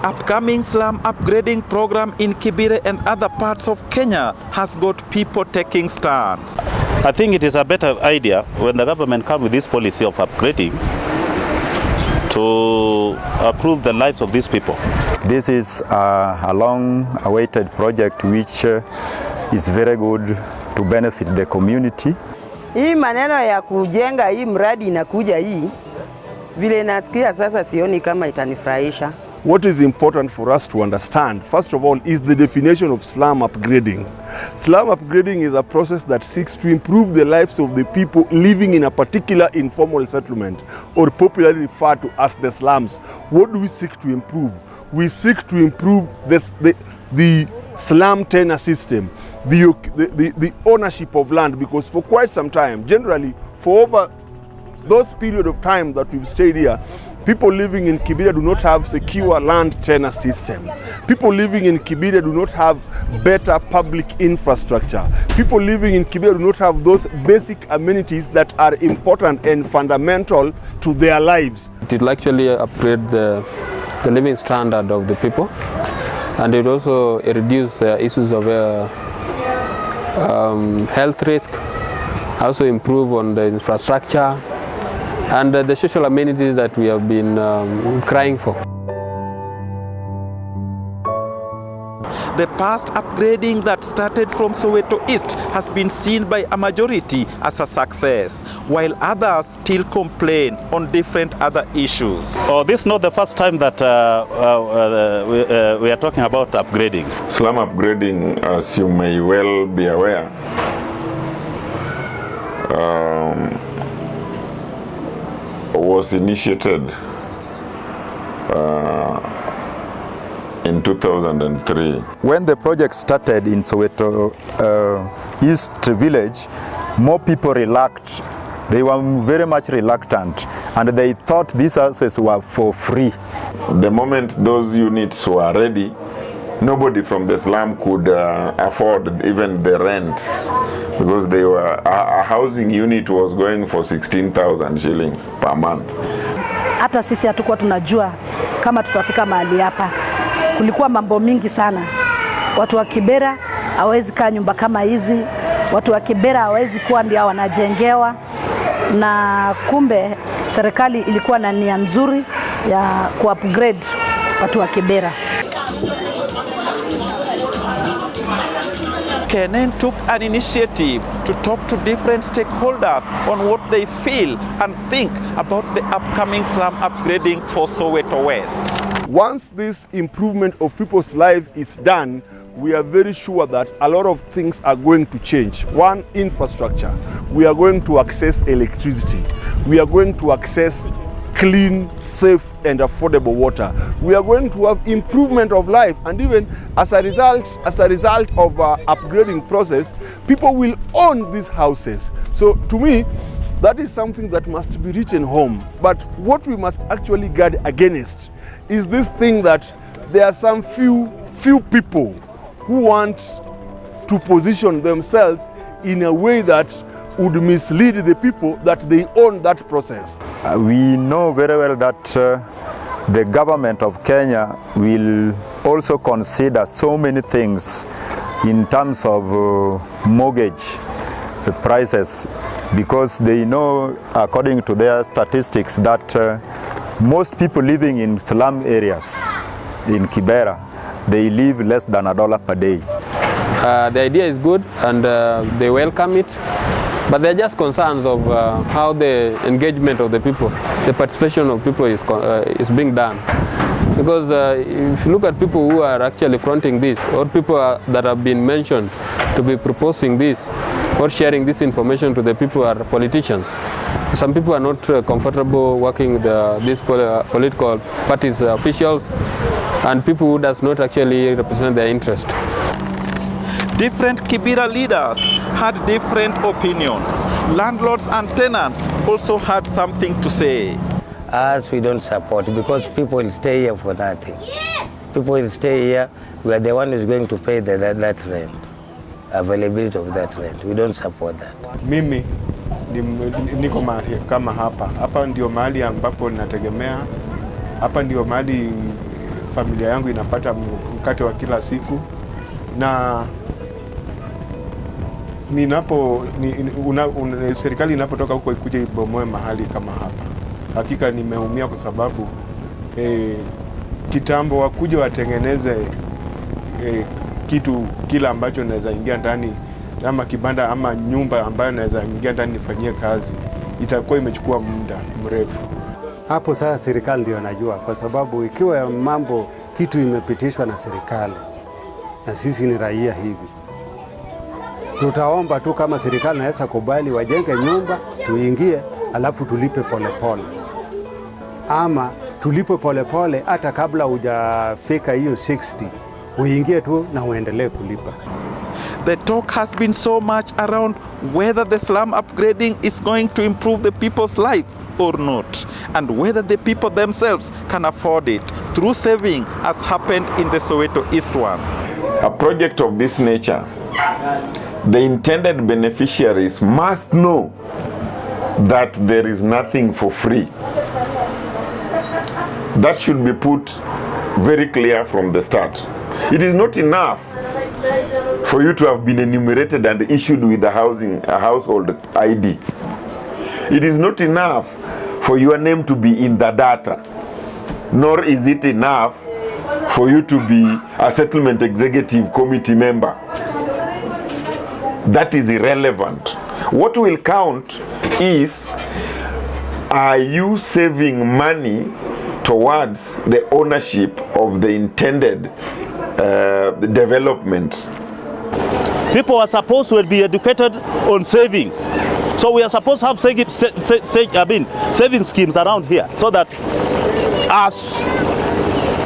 The upcoming slum upgrading program in Kibera and other parts of Kenya has got people taking stands. I think it is a better idea when the government comes with this policy of upgrading to improve the lives of these people. This is a long-awaited project which is very good to benefit the community. Hii maneno ya kujenga hii mradi inakuja hii vile nasikia sasa sioni kama itanifurahisha. What is important for us to understand, first of all, is the definition of slum upgrading. Slum upgrading is a process that seeks to improve the lives of the people living in a particular informal settlement, or popularly referred to as the slums. What do we seek to improve? We seek to improve the slum tenure system, the ownership of land, because for quite some time, generally for over those period of time that we've stayed here, people living in Kibera do not have secure land tenure system. People living in Kibera do not have better public infrastructure. People living in Kibera do not have those basic amenities that are important and fundamental to their lives. It will actually upgrade the living standard of the people, and it also reduce issues of health risk, also improve on the infrastructure and the social amenities that we have been crying for. The past upgrading that started from Soweto East has been seen by a majority as a success, while others still complain on different other issues. Oh, this is not the first time that we are talking about upgrading. Slum upgrading, as you may well be aware, was initiated in 2003. When the project started in Soweto East Village, more people reluctant. They were very much reluctant, and they thought these houses were for free. The moment those units were ready, nobody from the slum could afford even the rents, because they were, a housing unit was going for 16,000 shillings per month. Hata sisi hatukuwa tunajua kama tutafika mahali hapa. Kulikuwa mambo mingi sana. Watu wa Kibera hawezi kaa nyumba kama hizi. Watu wa Kibera hawezi kuwa ndio wanajengewa. Na kumbe serikali ilikuwa na nia nzuri ya ku-upgrade watu wa Kibera. Kenen took an initiative to talk to different stakeholders on what they feel and think about the upcoming slum upgrading for Soweto West. Once this improvement of people's life is done, we are very sure that a lot of things are going to change. One, infrastructure. We are going to access electricity. We are going to access clean, safe and affordable water. We are going to have improvement of life, and even as a result of upgrading process, people will own these houses. So to me, that is something that must be written home. But what we must actually guard against is this thing that there are some few people who want to position themselves in a way that would mislead the people that they own that process. We know very well that the government of Kenya will also consider so many things in terms of mortgage prices, because they know, according to their statistics, that most people living in slum areas in Kibera, they live less than $1 per day. The idea is good, and they welcome it. But there are just concerns of how the engagement of the people, the participation of people is being done. Because if you look at people who are actually fronting this, or people that have been mentioned to be proposing this, or sharing this information to the people are politicians. Some people are not comfortable working with these political parties officials, and people who does not actually represent their interest. Different Kibera leaders had different opinions. Landlords and tenants also had something to say. Us, we don't support, because people will stay here for nothing. People will stay here, we are the one who's going to pay that rent, availability of that rent. We don't support that. Mimi niko kama hapa ndio mahali ambapo nategemea, hapa ndio mahali familia yangu inapata mkate wa kila siku, na serikali inapotoka huko ikuja ibomoe mahali kama hapa, hakika nimeumia kwa sababu kitambo wakuja watengeneze kitu kila ambacho naweza ingia ndani, ama kibanda ama nyumba ambayo naweza ingia ndani nifanyie kazi, itakuwa imechukua muda mrefu. Hapo sasa serikali ndio anajua, kwa sababu ikiwa mambo kitu imepitishwa na serikali na sisi ni raia hivi, tutaomba tu kama serikali naweza kubali wajenge nyumba tuingie, alafu tulipe polepole, ama tulipe polepole hata kabla hujafika hiyo 60 uingie tu na uendelee kulipa. The talk has been so much around whether the slum upgrading is going to improve the people's lives or not, and whether the people themselves can afford it through saving, as happened in the Soweto East one. A project of this nature, the intended beneficiaries must know that there is nothing for free. That should be put very clear from the start. It is not enough for you to have been enumerated and issued with a household ID. It is not enough for your name to be in the data, nor is it enough for you to be a settlement executive committee member. That is irrelevant. What will count is, are you saving money towards the ownership of the intended development? People are supposed to be educated on savings. So we are supposed to have saving schemes around here, so that as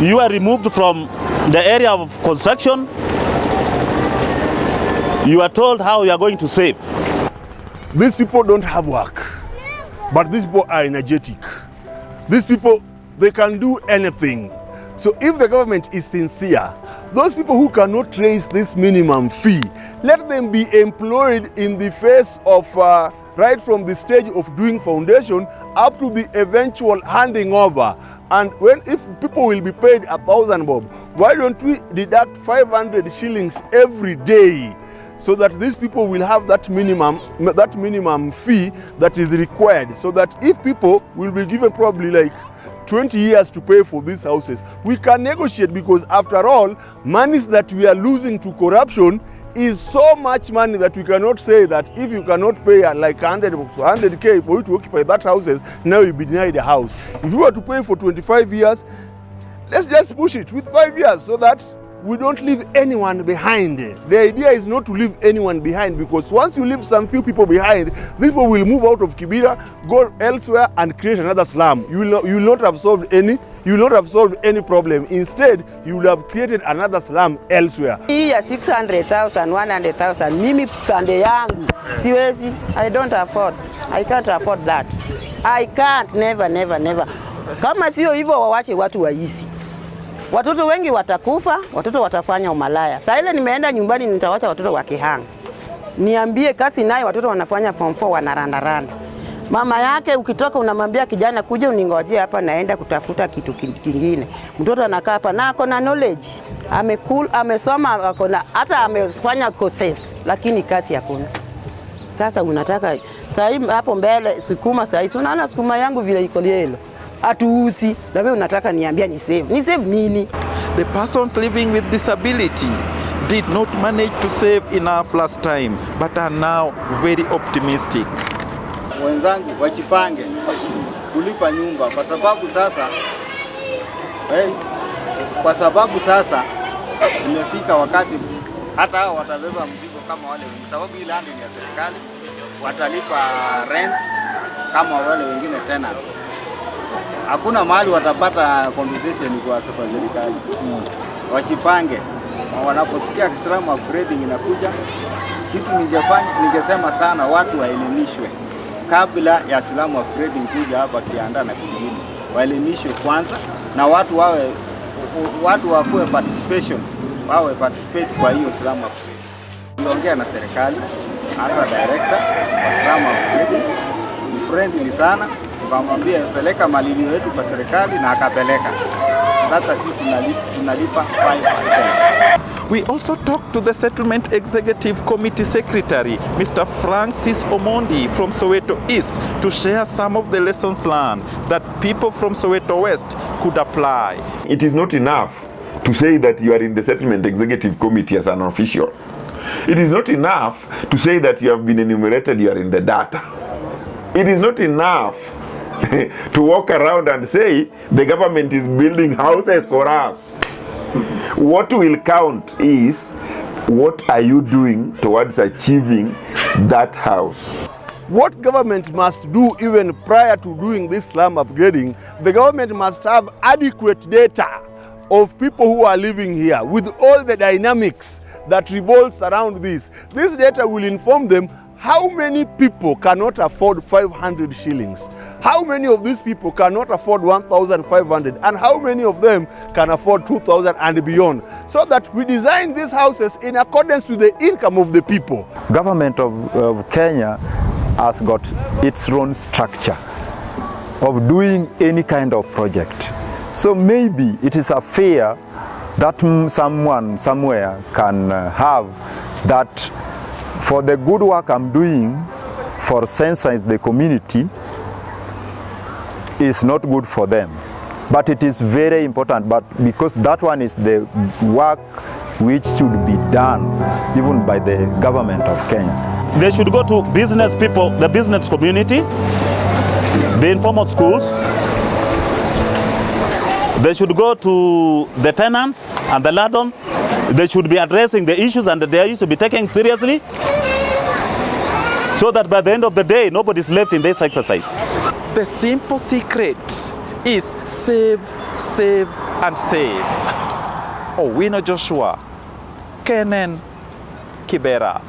you are removed from the area of construction, you are told how you are going to save. These people don't have work, but these people are energetic. These people, they can do anything. So if the government is sincere, those people who cannot raise this minimum fee, let them be employed in the face of right from the stage of doing foundation up to the eventual handing over. And if people will be paid 1,000 bob, why don't we deduct 500 shillings every day, so that these people will have that minimum fee that is required, so that if people will be given probably like 20 years to pay for these houses, we can negotiate, because after all, monies that we are losing to corruption is so much money that we cannot say that if you cannot pay like 100k for you to occupy that houses, now you'll be denied a house. If you were to pay for 25 years, let's just push it with 5 years, so that we don't leave anyone behind. The idea is not to leave anyone behind, because once you leave some few people behind, people will move out of Kibera, go elsewhere and create another slum. You will not have solved any problem. Instead, you will have created another slum elsewhere. Hii ya 600,000, 100,000, mimi pande yangu siwezi. I don't afford. I can't afford that. I can't, never. Kama sio hivyo, wawache watu waishi. Watoto wengi watakufa, watoto watafanya umalaya. Sasa ile nimeenda nyumbani, nitawacha watoto wakihanga. Niambie kasi naye watoto wanafanya form 4 wanarandaranda. Mama yake ukitoka unamwambia kijana kuja uningojee hapa, naenda kutafuta kitu kingine. Mtoto anakaa hapa na ako na knowledge. Amesoma, ako na hata amefanya courses, lakini kazi hakuna. Sasa unataka sasa hapo mbele sukuma, sasa unaona sukuma yangu vile iko lelo. Atuusi, na wewe unataka niambia ni save nini? The persons living with disability did not manage to save enough last time, but are now very optimistic. Wenzangu wajipange kulipa nyumba, kwa sababu sasa imefika wakati hata hao watabeba mzigo kama wale wengine, sababu ile andi ni ya serikali, watalipa rent kama wale wengine tena. Hakuna mahali watapata compensation kwa serikali. Wajipange. Wanaposikia slum upgrading inakuja, kitu ningesema sana watu waelimishwe kabla ya slum upgrading kuja hapa Kianda na kingine. Waelimishwe kwanza, na watu wakuwe participate kwa hiyo slum upgrading. Tunaongea na serikali, hasa director wa slum upgrading, ni friendly sana. Tukamwambia peleka malilio yetu kwa serikali na akapeleka. sasa sisi tunalipa 5%. We also talked to the Settlement Executive Committee Secretary, Mr. Francis Omondi from Soweto East, to share some of the lessons learned that people from Soweto West could apply. It is not enough to say that you are in the Settlement Executive Committee as an official. It is not enough to say that you have been enumerated, you are in the data. It is not enough to walk around and say the government is building houses for us. What will count is what are you doing towards achieving that house. What government must do even prior to doing this slum upgrading, the government must have adequate data of people who are living here with all the dynamics that revolves around this. This data will inform them how many people cannot afford 500 shillings, how many of these people cannot afford 1,500, and how many of them can afford 2,000 and beyond, so that we design these houses in accordance to the income of the people. Government of Kenya has got its own structure of doing any kind of project. So maybe it is a fear that someone somewhere can have that for the good work I'm doing for sensitize the community is not good for them. But it is very important, but because that one is the work which should be done even by the government of Kenya. They should go to business people, the business community, the informal schools. They should go to the tenants and the landlord. They should be addressing the issues and they used to be taken seriously, so that by the end of the day, nobody is left in this exercise. The simple secret is save, save, and save. Owino Joshua, Kenen, Kibera.